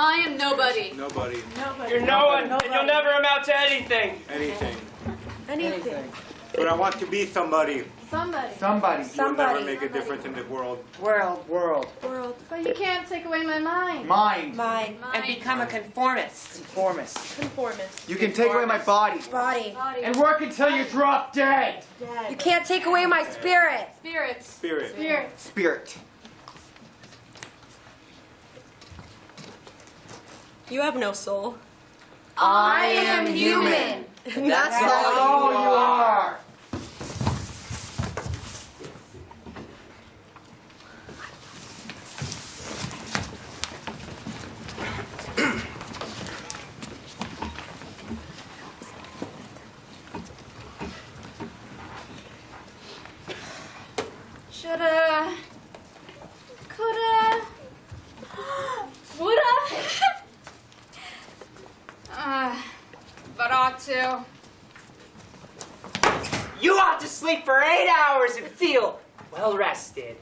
I am nobody. Nobody. You're no one, and you'll never amount to anything. Anything. Anything. But I want to be somebody. Somebody. You will never make a difference in the world. World. But you can't take away my mind. Mind. And become a conformist. Conformist. You can take away my body. Body. And work until you drop dead. You can't take away my spirit. Spirit. Spirit. You have no soul. I am human. That's all you are. Shoulda. Coulda. Woulda. But ought to. You ought to sleep for 8 hours and feel well rested.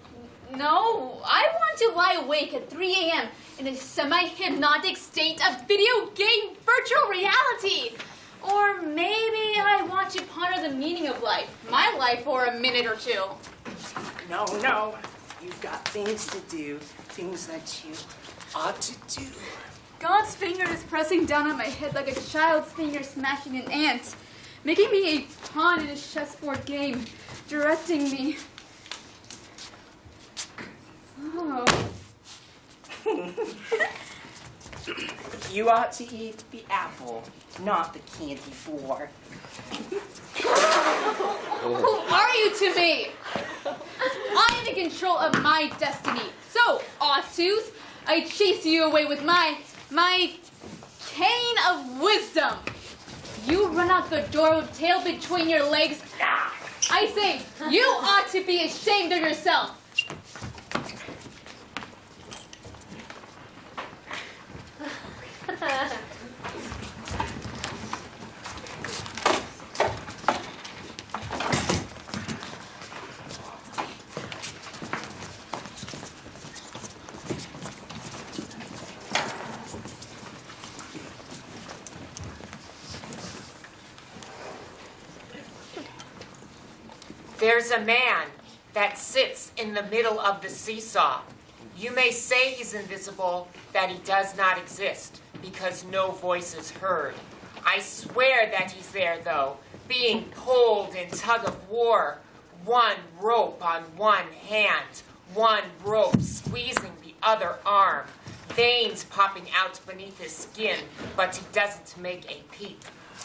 No, I want to lie awake at 3 a.m. in a semi-hypnotic state of video game virtual reality. Or maybe I want to ponder the meaning of life, my life for a minute or two. No. You've got things to do, things that you ought to do. God's finger is pressing down on my head like a child's finger smashing an ant, making me a pawn in a chessboard game, directing me. Oh. You ought to eat the apple, not the candy bar. Who are you to me? I am in control of my destiny. So, Autus, I chase you away with my cane of wisdom. You run out the door with tail between your legs. I say, you ought to be ashamed of yourself. There's a man that sits in the middle of the seesaw. You may say he's invisible, that he does not exist, because no voice is heard. I swear that he's there, though, being pulled in tug of war. One rope on one hand, one rope squeezing the other arm. Veins popping out beneath his skin, but he doesn't make a peep.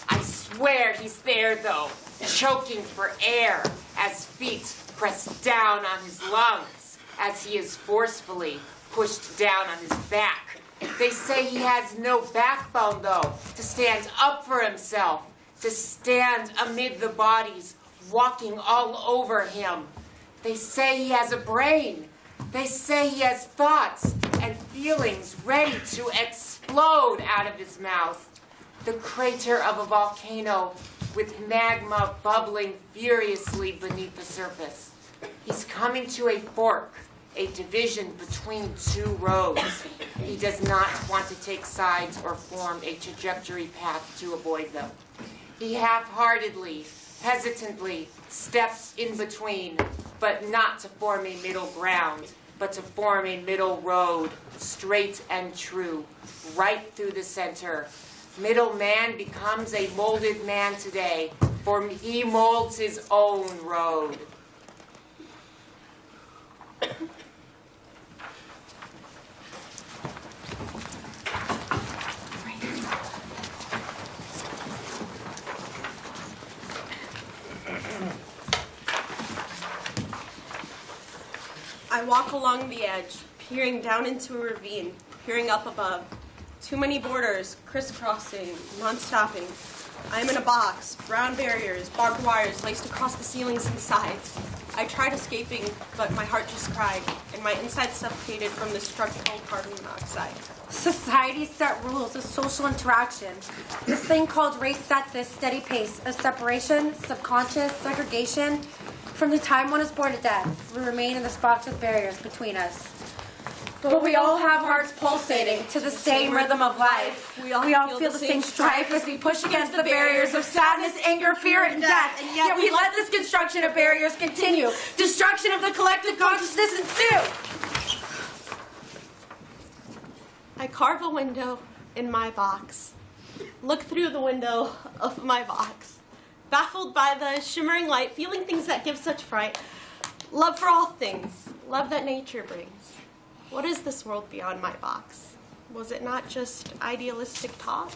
I swear he's there, though, choking for air as feet press down on his lungs as he is forcefully pushed down on his back. They say he has no backbone, though, to stand up for himself, to stand amid the bodies walking all over him. They say he has a brain. They say he has thoughts and feelings ready to explode out of his mouth. The crater of a volcano with magma bubbling furiously beneath the surface. He's coming to a fork, a division between two roads. He does not want to take sides or form a trajectory path to avoid them. He half-heartedly, hesitantly steps in between, but not to form a middle ground, but to form a middle road, straight and true, right through the center. Middle man becomes a molded man today, for he molds his own road. I walk along the edge, peering down into a ravine, peering up above. Too many borders, crisscrossing, non-stopping. I am in a box, brown barriers, barbed wires laced across the ceilings and sides. I tried escaping, but my heart just cried, and my insides suffocated from the structural carbon monoxide. Society set rules of social interaction. This thing called race set this steady pace of separation, subconscious segregation. From the time one is born to death, we remain in this box with barriers between us. But we all have hearts pulsating to the same rhythm of life. We all feel the same strife as we push against the barriers of sadness, anger, fear, and death. And yet we let this construction of barriers continue. Destruction of the collective consciousness ensue. I carve a window in my box. Look through the window of my box. Baffled by the shimmering light, feeling things that give such fright. Love for all things, love that nature brings. What is this world beyond my box? Was it not just idealistic talk?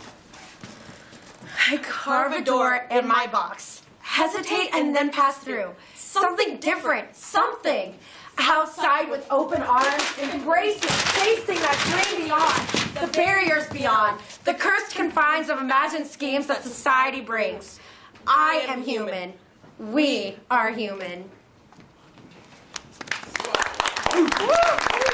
I carve a door in my box. Hesitate and then pass through. Something different, something. Outside with open arms, embracing, facing that dream beyond, the barriers beyond, the cursed confines of imagined schemes that society brings. I am human. We are human. Woo!